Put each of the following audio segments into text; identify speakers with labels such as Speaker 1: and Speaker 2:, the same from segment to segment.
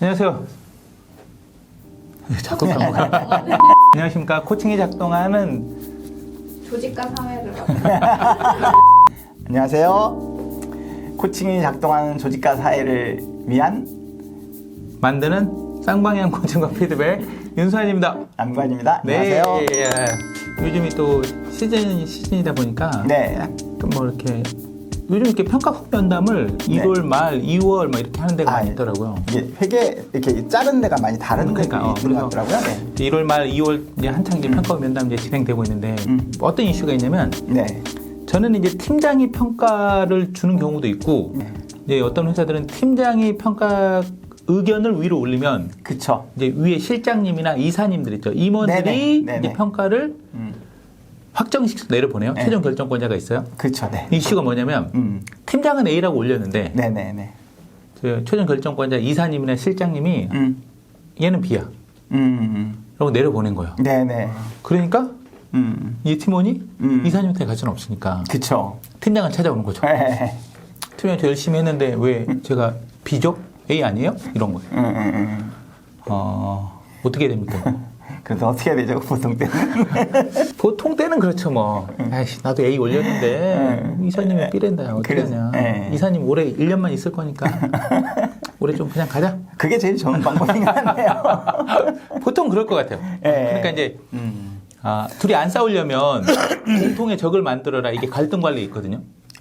Speaker 1: 안녕하세요. 자꾸 까먹어요. 안녕하십니까. 코칭이 작동하는
Speaker 2: 조직과 사회를
Speaker 3: 안녕하세요. 코칭이 작동하는 조직과 사회를 위한
Speaker 1: 만드는 쌍방향 코칭과 피드백 윤수환입니다.
Speaker 3: 남관입니다.
Speaker 1: 네.
Speaker 3: 안녕하세요.
Speaker 1: 요즘이 또 시즌이다 보니까
Speaker 3: 네.
Speaker 1: 약간 뭐 이렇게 요즘 이렇게 평가 면담을 1월 말, 2월 막 이렇게 하는 데가 많이 있더라고요.
Speaker 3: 이게 회계 이렇게 자른 데가 많이 다른
Speaker 1: 그러니까,
Speaker 3: 데가 있는 것 같더라고요. 네.
Speaker 1: 1월 말, 2월 이제 한창 이제 평가 면담 이제 진행되고 있는데 어떤 이슈가 있냐면
Speaker 3: 네.
Speaker 1: 저는 이제 팀장이 평가를 주는 경우도 있고 이제 어떤 회사들은 팀장이 평가 의견을 위로 올리면
Speaker 3: 그쵸.
Speaker 1: 이제 위에 실장님이나 이사님들 있죠. 임원들이
Speaker 3: 네네.
Speaker 1: 이제 평가를 확정시켜서 내려보내요.
Speaker 3: 네.
Speaker 1: 최종 결정권자가 있어요.
Speaker 3: 그쵸. 네.
Speaker 1: 이슈가 뭐냐면 팀장은 A라고 올렸는데
Speaker 3: 네네네.
Speaker 1: 저 최종 결정권자 이사님이나 실장님이 얘는 B야. 라고 내려보낸 거예요.
Speaker 3: 네네.
Speaker 1: 그러니까 이 팀원이 이사님한테 갈 수는 없으니까
Speaker 3: 그쵸.
Speaker 1: 팀장을 찾아오는 거죠.
Speaker 3: 네.
Speaker 1: 팀장이 더 열심히 했는데 왜 제가 B죠? A 아니에요? 이런 거예요. 어떻게 됩니까?
Speaker 3: 그래서 어떻게 해야 되죠? 보통 때는.
Speaker 1: 보통 때는 그렇죠 뭐. 아이씨, 나도 A 올렸는데 이사님이 B랜다. 어떻게
Speaker 3: 그래서,
Speaker 1: 하냐.
Speaker 3: 네.
Speaker 1: 이사님 올해 1년만 있을 거니까 올해 좀 그냥 가자.
Speaker 3: 그게 제일 좋은 방법인 것 같네요.
Speaker 1: 보통 그럴 것 같아요.
Speaker 3: 네.
Speaker 1: 그러니까 이제 둘이 안 싸우려면 공통의 적을 만들어라. 이게 갈등 관리 있거든요.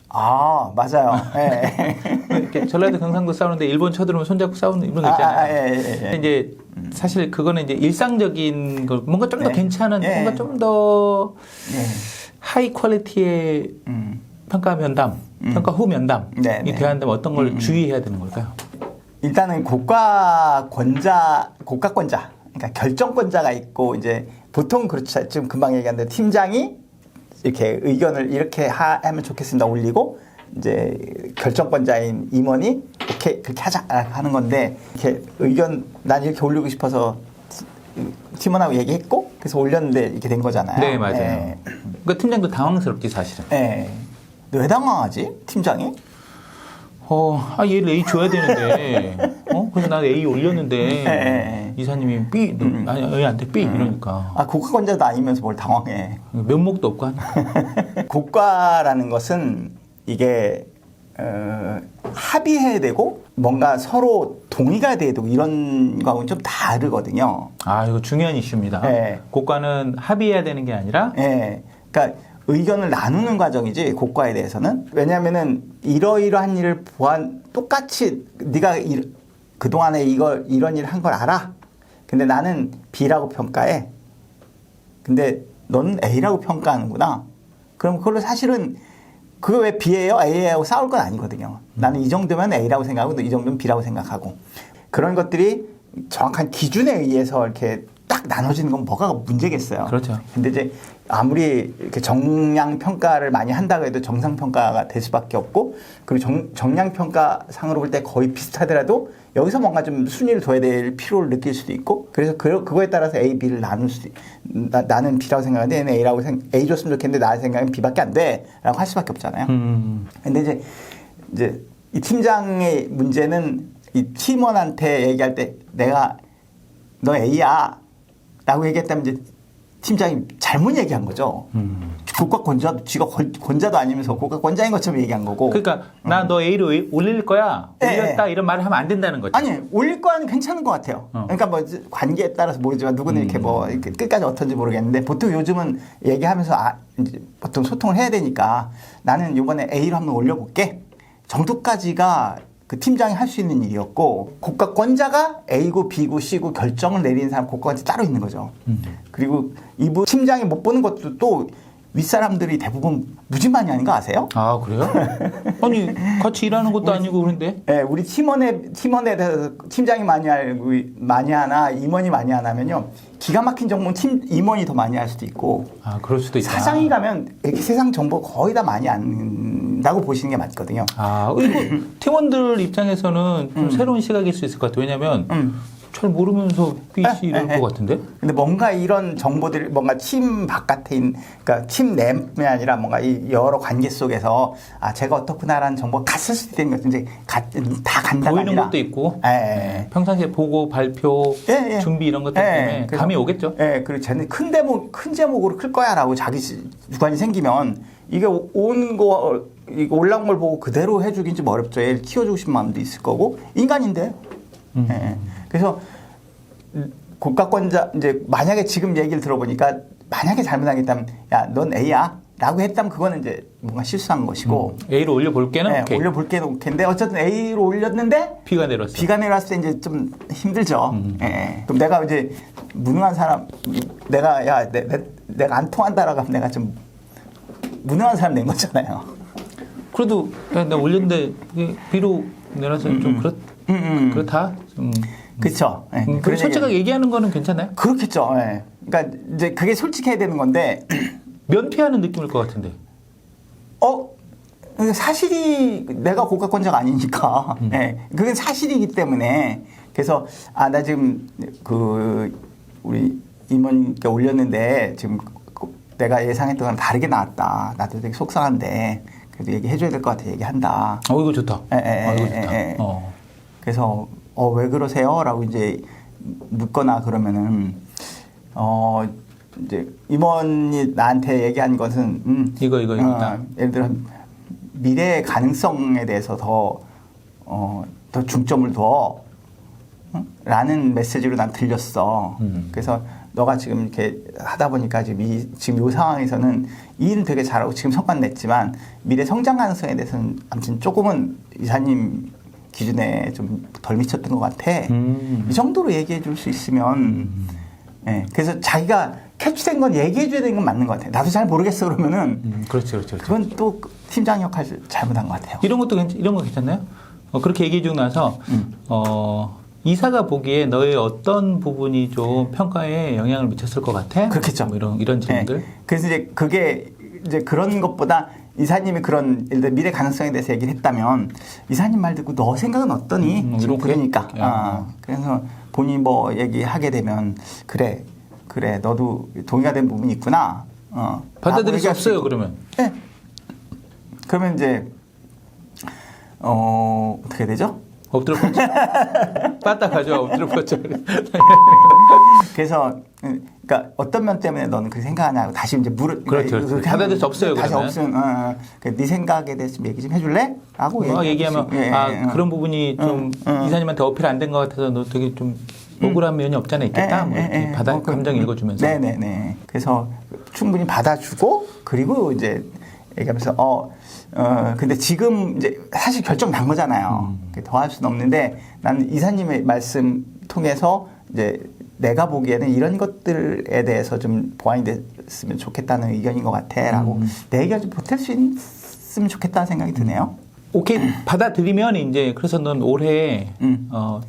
Speaker 3: 아, 맞아요. 네.
Speaker 1: 이렇게 전라도 경상도 싸우는데 일본 쳐들어오면 손잡고 싸우는 이런 거 있잖아요.
Speaker 3: 예.
Speaker 1: 근데 이제 사실 그거는 이제 일상적인 걸 뭔가 좀 더
Speaker 3: 네.
Speaker 1: 괜찮은
Speaker 3: 예.
Speaker 1: 뭔가 좀 더
Speaker 3: 네.
Speaker 1: 하이 퀄리티의 평가 면담, 평가 후 면담이
Speaker 3: 네, 네.
Speaker 1: 대한다면 어떤 걸 주의해야 되는 걸까요?
Speaker 3: 일단은 고가권자, 그러니까 결정권자가 있고, 이제 보통 그렇죠. 지금 금방 얘기한 대로 팀장이 이렇게 의견을 이렇게 하면 좋겠습니다 올리고, 이제 결정권자인 임원이 오케이 그렇게 하자 하는 건데, 이렇게 의견 난 이렇게 올리고 싶어서 팀원하고 얘기했고, 그래서 올렸는데 이렇게 된 거잖아요.
Speaker 1: 네, 맞아요.
Speaker 3: 예.
Speaker 1: 그러니까 팀장도 당황스럽지 사실은.
Speaker 3: 예. 왜 당황하지? 팀장이?
Speaker 1: 얘를 A 줘야 되는데, 그래서 나 A 올렸는데,
Speaker 3: 네.
Speaker 1: 이사님이 B, 아니, A 안 돼, B, 이러니까.
Speaker 3: 고가권자도 아니면서 뭘 당황해.
Speaker 1: 면목도 없고 하니까.
Speaker 3: 고가라는 것은 이게 합의해야 되고 뭔가 서로 동의가 돼야 되고 이런 거하고는 좀 다르거든요.
Speaker 1: 이거 중요한 이슈입니다.
Speaker 3: 네.
Speaker 1: 고가는 합의해야 되는 게 아니라,
Speaker 3: 예. 그러니까 의견을 나누는 과정이지 고가에 대해서는. 왜냐하면은 이러이러한 일을 똑같이 네가 그동안에 이런 일을 한 걸 알아. 근데 나는 B라고 평가해. 근데 너는 A라고 평가하는구나. 그럼 그걸로 사실은 그거 왜 B예요? A예요? 싸울 건 아니거든요. 나는 이 정도면 A라고 생각하고 너 이 정도면 B라고 생각하고. 그런 것들이 정확한 기준에 의해서 이렇게 딱 나눠지는 건 뭐가 문제겠어요.
Speaker 1: 그렇죠.
Speaker 3: 근데 이제 아무리 이렇게 정량 평가를 많이 한다고 해도 정상 평가가 될 수밖에 없고, 그리고 정량 평가상으로 볼 때 거의 비슷하더라도 여기서 뭔가 좀 순위를 둬야 될 필요를 느낄 수도 있고, 그래서 그거에 따라서 A, B를 나눌 수도 나는 B라고 생각하는데 얘는 A라고 A 줬으면 좋겠는데 나의 생각은 B밖에 안 돼라고 할 수밖에 없잖아요. 근데 이제 이 팀장의 문제는 이 팀원한테 얘기할 때 내가 너 A야 라고 얘기했다면 이제 팀장이 잘못 얘기한 거죠. 고가권자도 지가 권자도 아니면서 고가권자인 것처럼 얘기한 거고.
Speaker 1: 그러니까 나 너 A로 올릴 거야. 올렸다 이런 말을 하면 안 된다는 거죠.
Speaker 3: 아니, 올릴 거는 괜찮은 것 같아요. 그러니까 뭐 관계에 따라서 모르지만 누구는 이렇게 뭐 이렇게 끝까지 어떤지 모르겠는데, 보통 요즘은 얘기하면서 이제 보통 소통을 해야 되니까 나는 이번에 A로 한번 올려볼게 정도까지가 그 팀장이 할 수 있는 일이었고, 고가권자가 A고 B고 C고 결정을 내리는 사람 고가권자 따로 있는 거죠. 그리고 이분 팀장이 못 보는 것도 또 윗사람들이 대부분 무지만이 아닌 거 아세요?
Speaker 1: 아, 그래요? 아니, 같이 일하는 것도 아니고 그런데?
Speaker 3: 네, 우리 팀원에 대해서 팀장이 많이 하나 임원이 많이 하나면요, 기가 막힌 정보는 임원이 더 많이 할 수도 있고,
Speaker 1: 그럴 수도 있다.
Speaker 3: 사장이 가면 이렇게 세상 정보 거의 다 많이 안다고 보시는 게 맞거든요.
Speaker 1: 이거 팀원들 입장에서는 좀 새로운 시각일 수 있을 것 같아요. 왜냐면 잘 모르면서 BC 이럴 것 같은데?
Speaker 3: 근데 뭔가 이런 정보들이 뭔가 팀 바깥에 있는, 그러니까 팀 내뿐이 아니라 뭔가 이 여러 관계 속에서 아, 제가 어떻구나라는 정보가 갔을 수도 있는 거죠. 이제 다 간다가
Speaker 1: 보이는
Speaker 3: 아니라.
Speaker 1: 것도 있고,
Speaker 3: 예.
Speaker 1: 평상시에 보고 발표,
Speaker 3: 예.
Speaker 1: 준비 이런 것들 때문에
Speaker 3: 그래서-
Speaker 1: 감이 오겠죠.
Speaker 3: 예, 그리고 쟤는 큰 제목으로 클 거야라고 자기 주관이 생기면 이게 이거 올라온 걸 보고 그대로 해주긴 좀 어렵죠. 얘를 키워주고 싶은 마음도 있을 거고 인간인데. 예. 그래서 국가권자 이제 만약에 지금 얘기를 들어보니까 만약에 잘못하겠다면 야, 넌 A야라고 했다면 그거는 이제 뭔가 실수한 것이고.
Speaker 1: A로 올려볼게는
Speaker 3: 예,
Speaker 1: 오케이.
Speaker 3: 올려볼게는 오케이인데 어쨌든 A로 올렸는데
Speaker 1: B가 내렸어.
Speaker 3: 비가 내려왔을 때 이제 좀 힘들죠. 예. 그럼 내가 이제 무능한 사람, 내가 내가 안 통한다라고 하면 내가 좀 무능한 사람 된 거잖아요.
Speaker 1: 그래도 야, 나 올렸는데 이게 B로 내려서 좀 그렇다.
Speaker 3: 그렇죠. 예.
Speaker 1: 그래
Speaker 3: 그런
Speaker 1: 솔직하게 얘기하는 거는 괜찮아요?
Speaker 3: 그렇겠죠. 예. 그러니까 이제 그게 솔직해야 되는 건데,
Speaker 1: 면피하는 느낌일 것 같은데.
Speaker 3: 사실이 내가 고가권자가 아니니까, 예. 그게 사실이기 때문에 그래서 나 지금 우리 임원께 올렸는데 지금 내가 예상했던 거랑 다르게 나왔다. 나도 되게 속상한데 그래도 얘기해줘야 될 것 같아. 얘기한다.
Speaker 1: 이거 좋다. 이거 좋다.
Speaker 3: 그래서 왜 그러세요? 라고 이제 묻거나 그러면은 이제 임원이 나한테 얘기한 것은
Speaker 1: 이거다.
Speaker 3: 예를 들어 미래의 가능성에 대해서 더 중점을 둬 라는 메시지로 난 들렸어. 그래서 너가 지금 이렇게 하다 보니까 지금 요 상황에서는 이 일은 되게 잘하고 지금 성과는 냈지만 미래 성장 가능성에 대해서는 아무튼 조금은 이사님 기준에 좀 덜 미쳤던 것 같아. 이 정도로 얘기해 줄 수 있으면, 예. 그래서 자기가 캐치된 건 얘기해 줘야 되는 건 맞는 것 같아. 나도 잘 모르겠어 그러면은.
Speaker 1: 그렇죠.
Speaker 3: 그건 또 팀장 역할 잘못한 것 같아요.
Speaker 1: 이런 거 괜찮나요? 그렇게 얘기해 주고 나서, 이사가 보기에 너의 어떤 부분이 좀 평가에 영향을 미쳤을 것 같아?
Speaker 3: 그렇겠죠.
Speaker 1: 뭐 이런 질문들.
Speaker 3: 예. 그래서 이제 그게 이제 그런 것보다 이사님이 그런 예를 들어 미래 가능성에 대해서 얘기를 했다면 이사님 말 듣고 너 생각은 어떠니? 지금
Speaker 1: 이렇게?
Speaker 3: 그러니까. 그래서 본인이 뭐 얘기하게 되면 그래 너도 동의가 된 부분이 있구나.
Speaker 1: 받아들일 수 없어요, 그러면.
Speaker 3: 네. 그러면 이제 어떻게 되죠?
Speaker 1: 엎드려 뻗쳐. 빠딱 가져와, 엎드려 뻗쳐.
Speaker 3: 그래서 그러니까 어떤 면 때문에 너는 그렇게 생각하냐고 다시 이제
Speaker 1: 그렇죠. 받아들일 수 없어요,
Speaker 3: 다시
Speaker 1: 그러면.
Speaker 3: 없으면 네 생각에 대해서 좀 얘기 좀 해줄래? 라고
Speaker 1: 얘기하면 그런 부분이 좀 이사님한테 어필 안 된 것 같아서 너 되게 좀 억울한 면이 없잖아 있겠다. 감정 읽어주면서.
Speaker 3: 네네네. 그래서 충분히 받아주고 그리고 이제 얘기하면서 근데 지금 이제 사실 결정 난 거잖아요. 더 할 수는 없는데 나는 이사님의 말씀 통해서 이제 내가 보기에는 이런 것들에 대해서 좀 보완이 됐으면 좋겠다는 의견인 것 같아라고 내 의견 좀 보탤 수 있으면 좋겠다는 생각이 드네요.
Speaker 1: 오케이 받아들이면 이제 그래서 넌 올해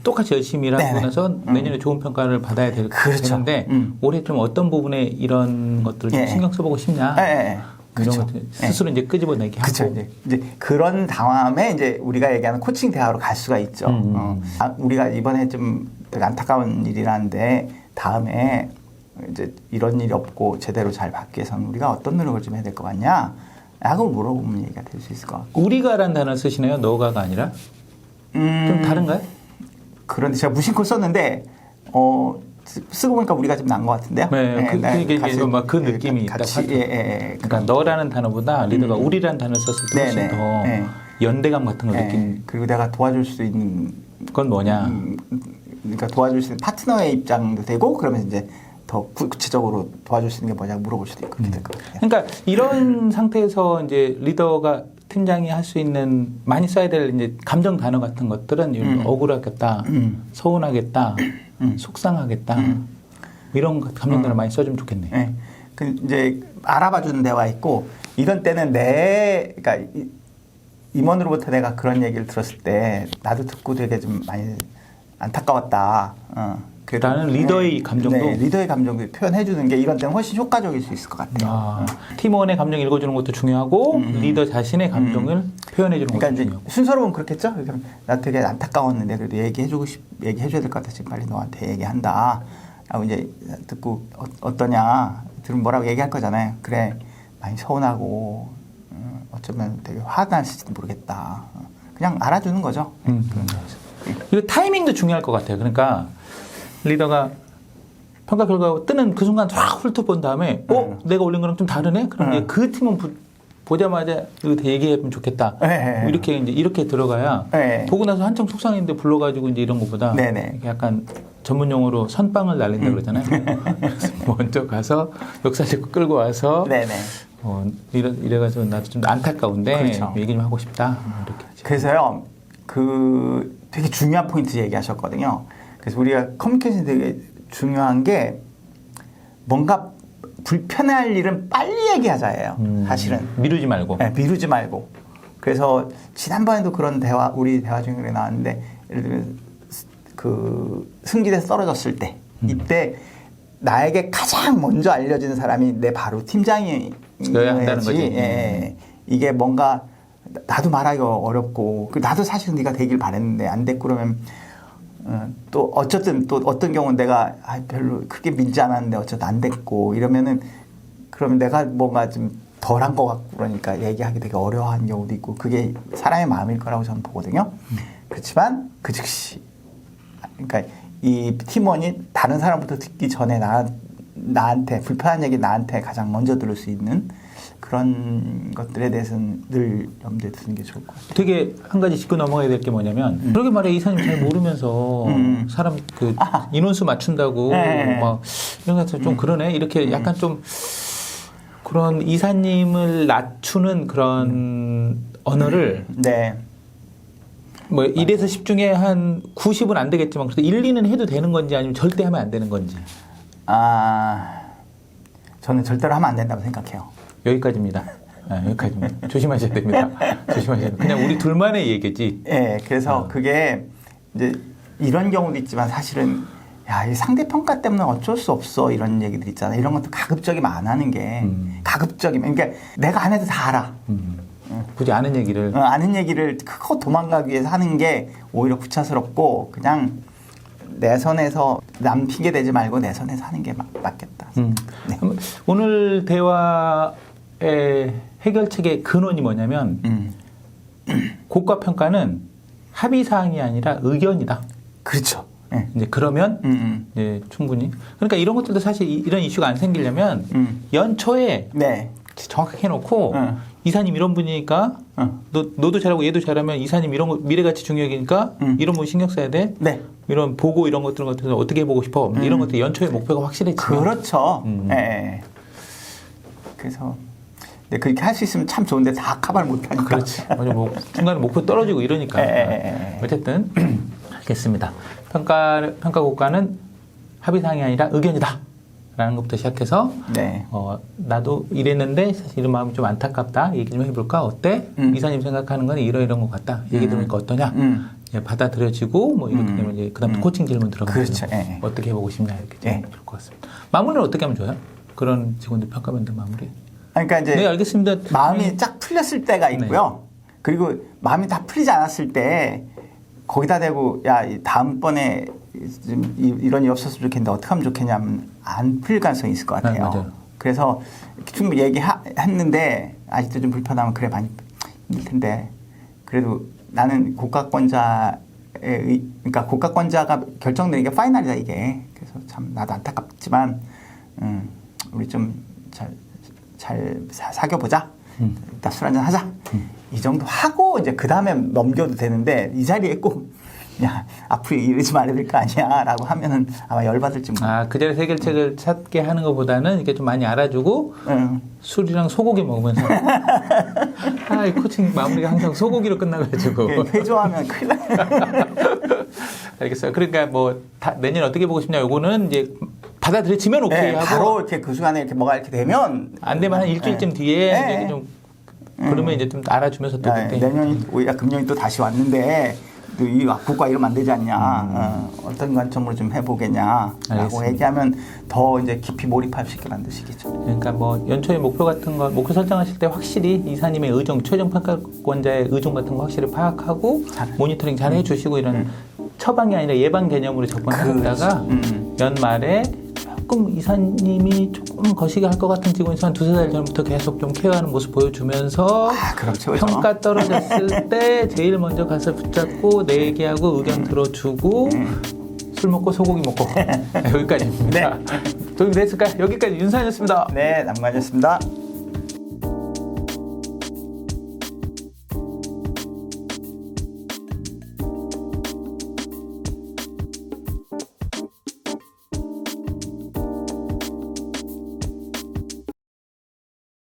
Speaker 1: 똑같이 열심히 일하고
Speaker 3: 네네.
Speaker 1: 나서 내년에 좋은 평가를 받아야
Speaker 3: 그렇죠.
Speaker 1: 되는데 올해 좀 어떤 부분에 이런 것들을 좀 신경 써보고 싶냐 이런
Speaker 3: 그렇죠.
Speaker 1: 것들 스스로 이제 끄집어내게
Speaker 3: 그렇죠.
Speaker 1: 하고
Speaker 3: 이제 그런 다음에 이제 우리가 얘기하는 코칭 대화로 갈 수가 있죠. 우리가 이번에 좀 되게 안타까운 일이라는데 다음에 이제 이런 일이 없고 제대로 잘 받기 위해서는 우리가 어떤 노력을 좀 해야 될 것 같냐? 라고 물어보면 얘기가 될 수 있을 것 같고.
Speaker 1: 우리가라는 단어 쓰시나요? 너가가 아니라? 좀 다른가요?
Speaker 3: 그런데 제가 무심코 썼는데 쓰고 보니까 우리가 좀 난 것 같은데요.
Speaker 1: 네, 그 느낌이 있다. 그러니까 너라는 단어보다 리더가 우리라는 단어를 썼을 때 훨씬 더 연대감 같은 걸 느낀.
Speaker 3: 그리고 내가 도와줄 수 있는
Speaker 1: 건 뭐냐?
Speaker 3: 그러니까 도와줄 수 있는 파트너의 입장도 되고 그러면 이제 더 구체적으로 도와줄 수 있는 게 뭐냐고 물어볼 수도 있고 그렇게 될 것 같아요.
Speaker 1: 그러니까 이런 상태에서 이제 리더가 팀장이 할 수 있는 많이 써야 될 이제 감정 단어 같은 것들은 억울하겠다, 서운하겠다, 속상하겠다 이런 감정 단어 많이 써주면 좋겠네.
Speaker 3: 네. 그 이제 알아봐주는 데가 있고 이런 때는 그러니까 임원으로부터 내가 그런 얘기를 들었을 때 나도 듣고 되게 좀 많이 안타까웠다.
Speaker 1: 라는 리더의 감정도
Speaker 3: 네, 리더의 감정도 표현해주는 게 이런 때는 훨씬 효과적일 수 있을 것 같아요.
Speaker 1: 팀원의 감정 읽어주는 것도 중요하고 리더 자신의 감정을 표현해주는
Speaker 3: 그러니까
Speaker 1: 것도
Speaker 3: 이제
Speaker 1: 중요하고.
Speaker 3: 순서로 보면 그렇겠죠. 그럼 나 되게 안타까웠는데 그래도 얘기해줘야 될 것 같아. 지금 빨리 너한테 얘기한다. 하고 이제 듣고 어떠냐 들으면 뭐라고 얘기할 거잖아요. 그래 많이 서운하고 어쩌면 되게 화났을지도 모르겠다. 그냥 알아주는 거죠. 그런 거죠.
Speaker 1: 이거 타이밍도 중요할 것 같아요. 그러니까 리더가 평가 결과가 뜨는 그 순간 쫙 훑어본 다음에 내가 올린 거랑 좀 다르네? 그럼 이제 그 팀은 보자마자 이거 얘기해보면 좋겠다.
Speaker 3: 네.
Speaker 1: 이렇게 들어가야
Speaker 3: 네.
Speaker 1: 보고 나서 한참 속상했는데 불러가지고 이제 이런 것보다
Speaker 3: 네네.
Speaker 1: 이렇게 약간 전문 용어로 선빵을 날린다 그러잖아요. 그래서 먼저 가서 역사적 끌고 와서
Speaker 3: 네네.
Speaker 1: 이래가지고 나도 좀 안타까운데
Speaker 3: 그렇죠.
Speaker 1: 얘기 좀 하고 싶다. 이렇게.
Speaker 3: 그래서요, 되게 중요한 포인트 얘기하셨거든요. 그래서 우리가 커뮤니케이션이 되게 중요한 게 뭔가 불편할 일은 빨리 얘기하자예요. 사실은.
Speaker 1: 미루지 말고.
Speaker 3: 네, 미루지 말고. 그래서 지난번에도 그런 우리 대화 중에 나왔는데, 예를 들면 승진에서 떨어졌을 때, 이때 나에게 가장 먼저 알려진 사람이 내 바로 팀장이어야
Speaker 1: 한다는 거지.
Speaker 3: 예. 이게 뭔가 나도 말하기가 어렵고 나도 사실 네가 되길 바랬는데 안 됐고 그러면 또 어쨌든 또 어떤 경우는 내가 별로 크게 믿지 않았는데 어쨌든 안 됐고 이러면은 그러면 내가 뭔가 좀 덜한 것 같고 그러니까 얘기하기 되게 어려워하는 경우도 있고 그게 사람의 마음일 거라고 저는 보거든요. 그렇지만 그 즉시 그러니까 이 팀원이 다른 사람부터 듣기 전에 나한테 불편한 얘기 나한테 가장 먼저 들을 수 있는 그런 것들에 대해서는 늘 염두에 두는 게 좋을 것 같아요.
Speaker 1: 되게 한 가지 짚고 넘어가야 될 게 뭐냐면 그러게 말해 이사님 잘 모르면서 사람 인원수 맞춘다고 막 이런 것도 좀 그러네 이렇게 약간 좀 그런 이사님을 낮추는 그런 언어를
Speaker 3: 네.
Speaker 1: 뭐 1에서 10 중에 한 90은 안 되겠지만 그래서 1, 2는 해도 되는 건지 아니면 절대 하면 안 되는 건지
Speaker 3: 저는 절대로 하면 안 된다고 생각해요.
Speaker 1: 여기까지입니다. 여기까지입니다. 조심하셔야 됩니다. 조심하셔야 됩니다. 그냥 우리 둘만의 얘기지.
Speaker 3: 네, 그래서 그게 이제 이런 경우도 있지만 사실은 이 상대평가 때문에 어쩔 수 없어 이런 얘기들 있잖아요. 이런 것도 가급적이면 안 하는 게 가급적이면 그러니까 내가 안 해도 다 알아.
Speaker 1: 굳이 아는 얘기를
Speaker 3: 아는 얘기를 크고 도망가기 위해서 하는 게 오히려 구차스럽고 그냥 내 선에서 남 핑계 대지 말고 내 선에서 하는 게 맞겠다. 네.
Speaker 1: 오늘 대화의 해결책의 근원이 뭐냐면 고가 평가는 합의 사항이 아니라 의견이다.
Speaker 3: 그렇죠. 네.
Speaker 1: 이제 그러면 이제 충분히 그러니까 이런 것들도 사실 이런 이슈가 안 생기려면 연초에
Speaker 3: 네.
Speaker 1: 정확하게 해놓고 이사님 이런 분이니까 너도 잘하고 얘도 잘하면 이사님 이런 거 미래가치 중요하니까 이런 분 신경 써야 돼.
Speaker 3: 네.
Speaker 1: 이런 보고 이런 것들은 어떻게 해보고 싶어. 이런 것들 연초에 목표가 확실해지면
Speaker 3: 그렇죠. 네. 그래서 그렇게 할 수 있으면 참 좋은데 다 커버를 못하니까.
Speaker 1: 그렇지. 맞아. 뭐 중간에 목표 떨어지고 이러니까. 어쨌든 알겠습니다. 평가 고가는 합의 사항이 아니라 의견이다. 라는 것부터 시작해서
Speaker 3: 네.
Speaker 1: 나도 이랬는데 사실 이런 마음이 좀 안타깝다. 얘기 좀 해볼까? 어때? 이사님 생각하는 건 이러이런 것 같다. 얘기 들으니까 어떠냐? 예, 받아들여지고 뭐 이렇게 되면 이제 그다음 코칭 질문 들어가면
Speaker 3: 그렇죠.
Speaker 1: 어떻게 해보고 싶냐 이렇게 되면 좋을 것 같습니다. 마무리는 어떻게 하면 좋아요? 그런 직원들 평가면들 마무리.
Speaker 3: 그러니까 이제
Speaker 1: 네, 알겠습니다.
Speaker 3: 마음이 쫙 풀렸을 때가 있고요. 그리고 마음이 다 풀리지 않았을 때 거기다 대고 다음번에 좀 이런 일 없었으면 좋겠는데 어떻게 하면 좋겠냐면 안 풀릴 가능성이 있을 것 같아요.
Speaker 1: 맞아요.
Speaker 3: 그래서 충분히 얘기했는데 아직도 좀 불편하면 그래 많이 힘들 텐데 그래도 나는 그러니까 고가권자가 결정되는 게 파이널이다 이게. 그래서 참 나도 안타깝지만 우리 좀 잘 사귀어보자. 이따 술 한잔 하자. 이 정도 하고 이제 그 다음에 넘겨도 되는데 이 자리에 꼭 앞으로 이러지 말아야 될 거 아니야 라고 하면은 아마 열받을지 모르겠어요.
Speaker 1: 그 자리에 해결책을 찾게 하는 것보다는 이렇게 좀 많이 알아주고 술이랑 소고기 먹으면서 이 코칭 마무리가 항상 소고기로 끝나가지고
Speaker 3: 회조하면 큰일 나요.
Speaker 1: 알겠어요. 그러니까 뭐 내년 어떻게 보고 싶냐 요거는 이제 받아들여지면 오케이 하고
Speaker 3: 바로 이렇게 그 시간에 이렇게 뭐가 이렇게 되면
Speaker 1: 안 되면 한 일주일쯤 뒤에 이제 좀 그러면 이제 좀 알아주면서 또 그때
Speaker 3: 내년이 오히려 금년이 또 다시 왔는데 이 국가 이러면 안 되지 않냐. 어떤 관점으로 좀 해보겠냐라고
Speaker 1: 알겠습니다.
Speaker 3: 얘기하면 더 이제 깊이 몰입할 수 있게 만드시겠죠.
Speaker 1: 그러니까 뭐 연초에 목표 같은 거 목표 설정하실 때 확실히 이사님의 의정, 최종 평가권자의 의정 같은 거 확실히 파악하고 모니터링 잘 해주시고 이런 처방이 아니라 예방 개념으로 접근하다가 연말에 조금 이사님이 조금 거시기 할 것 같은 직원이 한 두세 달 전부터 계속 좀 케어하는 모습 보여주면서
Speaker 3: 그렇죠.
Speaker 1: 평가 떨어졌을 때 제일 먼저 가서 붙잡고 내 얘기하고 의견 들어주고 술 먹고 소고기 먹고 여기까지입니다. 도움이 됐을까요? 여기까지 윤사였습니다.
Speaker 3: 네, 남관이었습니다.